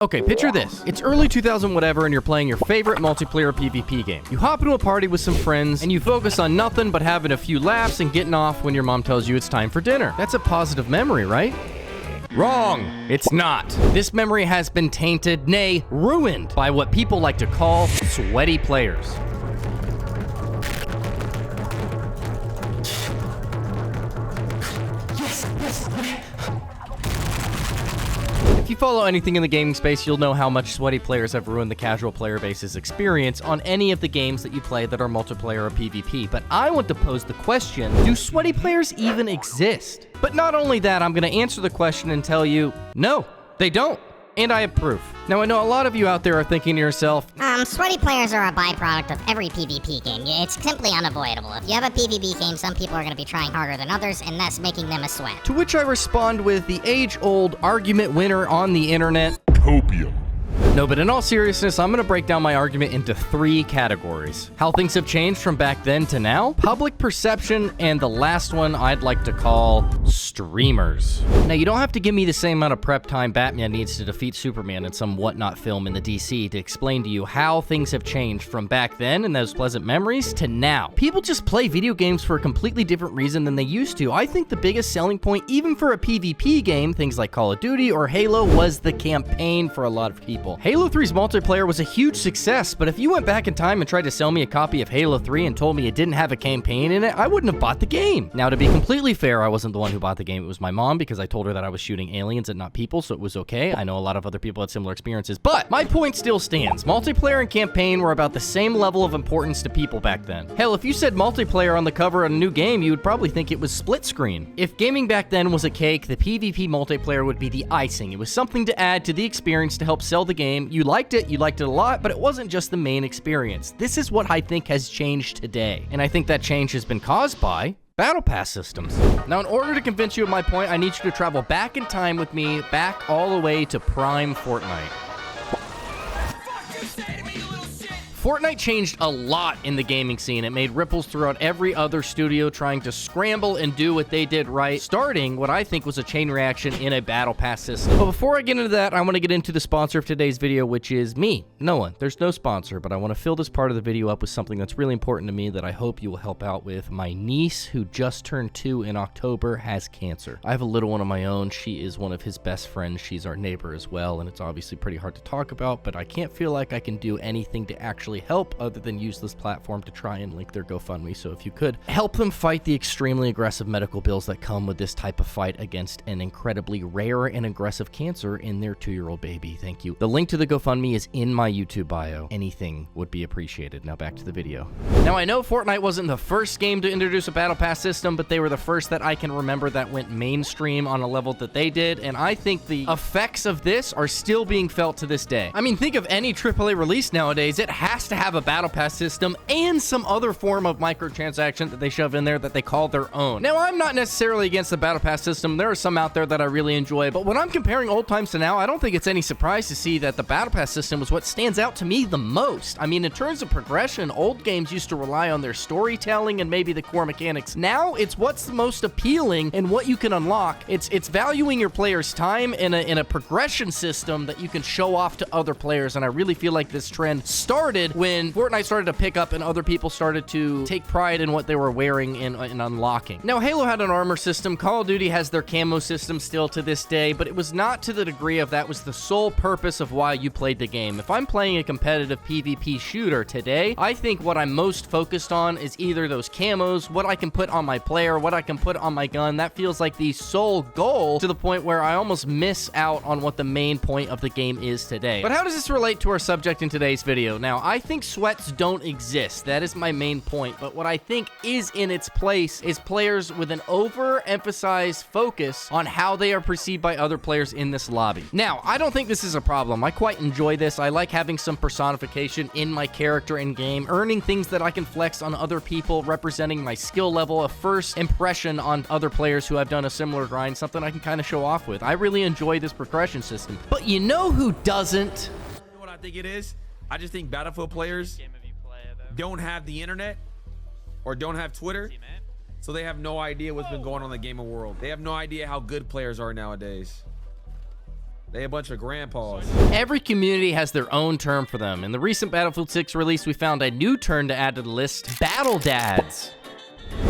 Okay, picture this. It's early 2000 whatever and you're playing your favorite multiplayer PvP game. You hop into a party with some friends and you focus on nothing but having a few laughs and getting off when your mom tells you it's time for dinner. That's a positive memory, right? Wrong. It's not. This memory has been tainted, nay, ruined by what people like to call sweaty players. If you follow anything in the gaming space, you'll know how much sweaty players have ruined the casual player base's experience on any of the games that you play that are multiplayer or PvP. But I want to pose the question, do sweaty players even exist? But not only that, I'm going to answer the question and tell you, no, they don't. And I have proof. Now, I know a lot of you out there are thinking to yourself, sweaty players are a byproduct of every PvP game. It's simply unavoidable. If you have a PvP game, some people are going to be trying harder than others, and that's making them a sweat. To which I respond with the age-old argument winner on the internet, Copium. No, but in all seriousness, I'm going to break down my argument into 3 categories. How things have changed from back then to now, public perception, and the last one I'd like to call streamers. Now, you don't have to give me the same amount of prep time Batman needs to defeat Superman in some whatnot film in the DC to explain to you how things have changed from back then and those pleasant memories to now. People just play video games for a completely different reason than they used to. I think the biggest selling point, even for a PvP game, things like Call of Duty or Halo, was the campaign for a lot of people. Halo 3's multiplayer was a huge success, but if you went back in time and tried to sell me a copy of Halo 3 and told me it didn't have a campaign in it, I wouldn't have bought the game. Now, to be completely fair, I wasn't the one who bought the game. It was my mom, because I told her that I was shooting aliens and not people, so it was okay. I know a lot of other people had similar experiences, but my point still stands. Multiplayer and campaign were about the same level of importance to people back then. Hell, if you said multiplayer on the cover of a new game, you would probably think it was split screen. If gaming back then was a cake, the PvP multiplayer would be the icing. It was something to add to the experience to help sell the game. You liked it a lot, but it wasn't just the main experience. This is what I think has changed today, and I think that change has been caused by Battle Pass systems. Now, in order to convince you of my point, I need you to travel back in time with me, back all the way to Prime Fortnite. Fortnite changed a lot in the gaming scene. It made ripples throughout every other studio trying to scramble and do what they did right, starting what I think was a chain reaction in a Battle Pass system. But before I get into that, I want to get into the sponsor of today's video, which is me. No one. There's no sponsor, but I want to fill this part of the video up with something that's really important to me that I hope you will help out with. My niece, who just turned 2 in October, has cancer. I have a little one of my own. She is one of his best friends. She's our neighbor as well, and it's obviously pretty hard to talk about, but I can't feel like I can do anything to actually help other than use this platform to try and link their GoFundMe. So if you could help them fight the extremely aggressive medical bills that come with this type of fight against an incredibly rare and aggressive cancer in their 2-year-old baby, thank you. The link to the GoFundMe is in my YouTube bio. Anything would be appreciated. Now back to the video. Now, I know Fortnite wasn't the first game to introduce a Battle Pass system, but they were the first that I can remember that went mainstream on a level that they did, and I think the effects of this are still being felt to this day. I mean, think of any AAA release nowadays. It has to have a Battle Pass system and some other form of microtransaction that they shove in there that they call their own. Now, I'm not necessarily against the Battle Pass system. There are some out there that I really enjoy, but when I'm comparing old times to now, I don't think it's any surprise to see that the Battle Pass system was what stands out to me the most. I mean, in terms of progression, old games used to rely on their storytelling and maybe the core mechanics. Now, it's what's the most appealing and what you can unlock. It's valuing your players' time in a progression system that you can show off to other players, and I really feel like this trend started when Fortnite started to pick up and other people started to take pride in what they were wearing and unlocking. Now, Halo had an armor system. Call of Duty has their camo system still to this day, but it was not to the degree of that was the sole purpose of why you played the game. If I'm playing a competitive PvP shooter today, I think what I'm most focused on is either those camos, what I can put on my player, what I can put on my gun. That feels like the sole goal, to the point where I almost miss out on what the main point of the game is today. But how does this relate to our subject in today's video? Now, I think sweats don't exist. That is my main point. But what I think is in its place is players with an overemphasized focus on how they are perceived by other players in this lobby. Now, I don't think this is a problem. I quite enjoy this. I like having some personification in my character in game, earning things that I can flex on other people, representing my skill level, a first impression on other players who have done a similar grind, something I can kind of show off with. I really enjoy this progression system. But you know who doesn't? You know what I think it is? I just think Battlefield players don't have the internet or don't have Twitter, so they have no idea what's been going on in the gaming world. They have no idea how good players are nowadays. They a bunch of grandpas. Every community has their own term for them. In the recent Battlefield 6 release, we found a new term to add to the list: Battle Dads.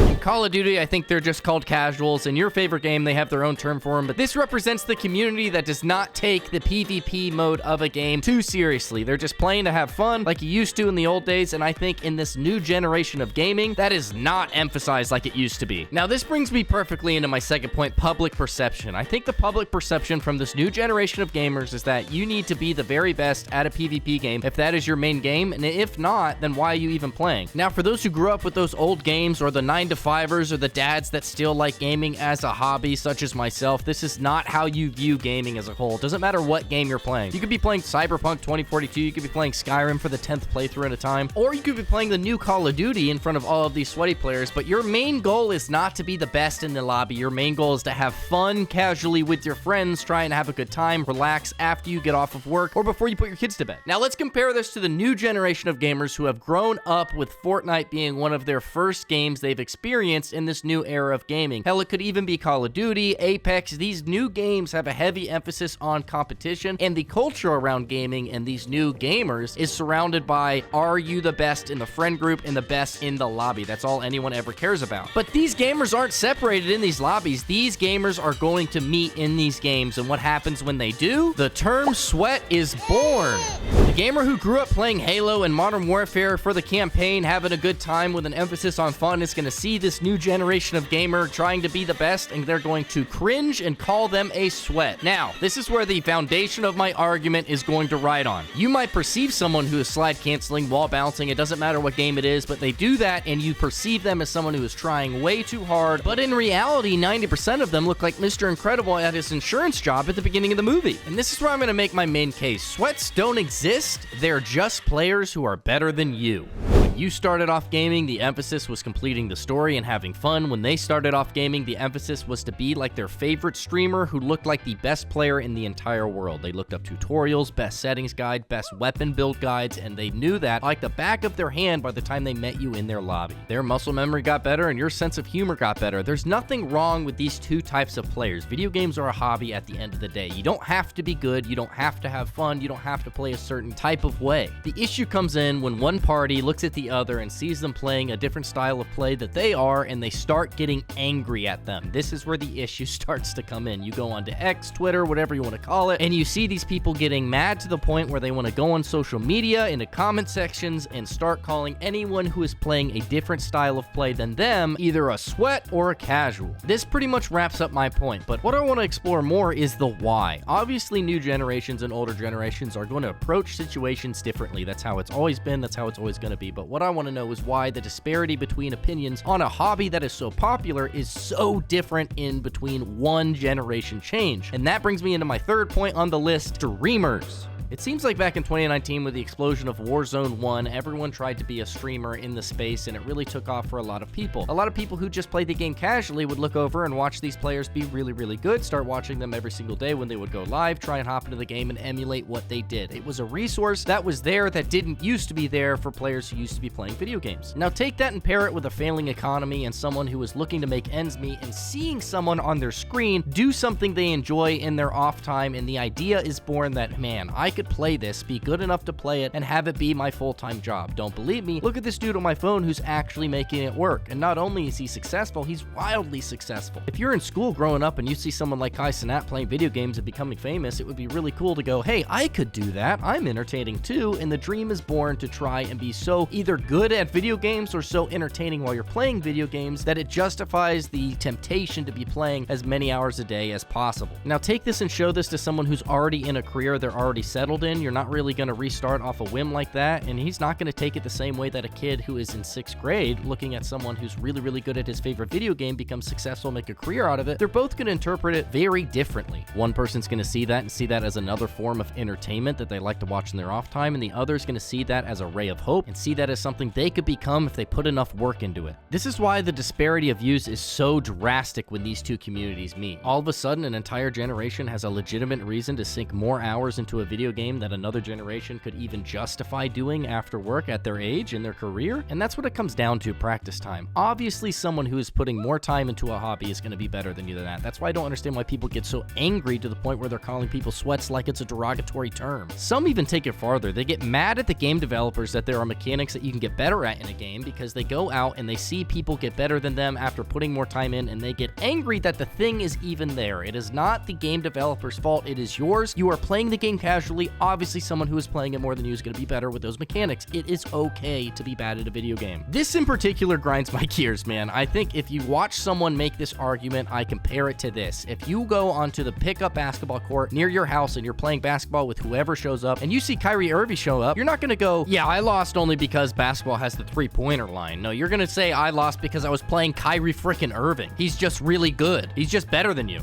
In Call of Duty, I think they're just called casuals. In your favorite game, they have their own term for them, but this represents the community that does not take the PvP mode of a game too seriously. They're just playing to have fun like you used to in the old days, and I think in this new generation of gaming, that is not emphasized like it used to be. Now, this brings me perfectly into my second point: public perception. I think the public perception from this new generation of gamers is that you need to be the very best at a PvP game if that is your main game, and if not, then why are you even playing? Now, for those who grew up with those old games, or the 9-to-5ers, or the dads that still like gaming as a hobby, such as myself, this is not how you view gaming as a whole. It doesn't matter what game you're playing. You could be playing Cyberpunk 2042, you could be playing Skyrim for the 10th playthrough at a time, or you could be playing the new Call of Duty in front of all of these sweaty players, but your main goal is not to be the best in the lobby. Your main goal is to have fun casually with your friends, try and have a good time, relax after you get off of work, or before you put your kids to bed. Now, let's compare this to the new generation of gamers who have grown up with Fortnite being one of their first games they've experienced in this new era of gaming. Hell, it could even be Call of Duty, Apex. These new games have a heavy emphasis on competition, and the culture around gaming and these new gamers is surrounded by, are you the best in the friend group and the best in the lobby? That's all anyone ever cares about. But these gamers aren't separated in these lobbies. These gamers are going to meet in these games, and what happens when they do? The term sweat is born. The gamer who grew up playing Halo and Modern Warfare for the campaign, having a good time with an emphasis on fun, is going to see this new generation of gamer trying to be the best, and they're going to cringe and call them a sweat. Now, this is where the foundation of my argument is going to ride on. You might perceive someone who is slide canceling, wall bouncing, it doesn't matter what game it is, but they do that, and you perceive them as someone who is trying way too hard, but in reality, 90% of them look like Mr. Incredible at his insurance job at the beginning of the movie. And this is where I'm going to make my main case. Sweats don't exist. They're just players who are better than you. When you started off gaming, the emphasis was completing the story and having fun. When they started off gaming, the emphasis was to be like their favorite streamer who looked like the best player in the entire world. They looked up tutorials, best settings guide, best weapon build guides, and they knew that like the back of their hand by the time they met you in their lobby. Their muscle memory got better and your sense of humor got better. There's nothing wrong with these two types of players. Video games are a hobby at the end of the day. You don't have to be good, you don't have to have fun, you don't have to play a certain type of way. The issue comes in when one party looks at the other and sees them playing a different style of play that they are, and they start getting angry at them. This is where the issue starts to come in. You go onto X, Twitter, whatever you want to call it, and you see these people getting mad to the point where they want to go on social media, into comment sections, and start calling anyone who is playing a different style of play than them either a sweat or a casual. This pretty much wraps up my point, but what I want to explore more is the why. Obviously, new generations and older generations are going to approach situations differently. That's how it's always been, that's how it's always going to be. But what I want to know is why the disparity between opinions on a hobby that is so popular is so different in between one generation change. And that brings me into my third point on the list: streamers. It seems like back in 2019, with the explosion of Warzone 1, everyone tried to be a streamer in the space, and it really took off for a lot of people. A lot of people who just played the game casually would look over and watch these players be really, really good, start watching them every single day when they would go live, try and hop into the game and emulate what they did. It was a resource that was there that didn't used to be there for players who used to be playing video games. Now take that and pair it with a failing economy and someone who is looking to make ends meet, and seeing someone on their screen do something they enjoy in their off time, and the idea is born that, man, I could play this, be good enough to play it, and have it be my full-time job. Don't believe me? Look at this dude on my phone who's actually making it work. And not only is he successful, he's wildly successful. If you're in school growing up and you see someone like Kai Cenat playing video games and becoming famous, it would be really cool to go, hey, I could do that. I'm entertaining too. And the dream is born to try and be so either good at video games or so entertaining while you're playing video games that it justifies the temptation to be playing as many hours a day as possible. Now take this and show this to someone who's already in a career they're already settled in. You're not really going to restart off a whim like that, and he's not going to take it the same way that a kid who is in 6th grade looking at someone who's really, really good at his favorite video game become successful, make a career out of it. They're both going to interpret it very differently. One person's going to see that and see that as another form of entertainment that they like to watch in their off time, and the other's going to see that as a ray of hope and see that as something they could become if they put enough work into it. This is why the disparity of views is so drastic when these two communities meet. All of a sudden, an entire generation has a legitimate reason to sink more hours into a video game game that another generation could even justify doing after work at their age in their career. And that's what it comes down to, practice time. Obviously, someone who is putting more time into a hobby is going to be better than you than that. That's why I don't understand why people get so angry to the point where they're calling people sweats like it's a derogatory term. Some even take it farther. They get mad at the game developers that there are mechanics that you can get better at in a game because they go out and they see people get better than them after putting more time in, and they get angry that the thing is even there. It is not the game developer's fault. It is yours. You are playing the game casually. Obviously, someone who is playing it more than you is going to be better with those mechanics. It is okay to be bad at a video game. This in particular grinds my gears, man. I think if you watch someone make this argument, I compare it to this. If you go onto the pickup basketball court near your house and you're playing basketball with whoever shows up and you see Kyrie Irving show up, you're not going to go, yeah, I lost only because basketball has the three-pointer line. No, you're going to say, I lost because I was playing Kyrie freaking Irving. He's just really good. He's just better than you.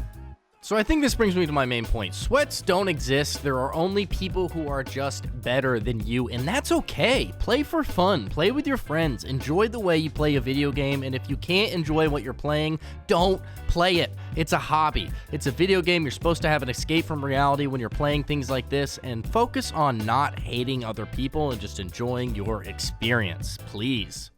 So I think this brings me to my main point. Sweats don't exist. There are only people who are just better than you, and that's okay. Play for fun. Play with your friends. Enjoy the way you play a video game, and if you can't enjoy what you're playing, don't play it. It's a hobby. It's a video game. You're supposed to have an escape from reality when you're playing things like this, and focus on not hating other people and just enjoying your experience, please.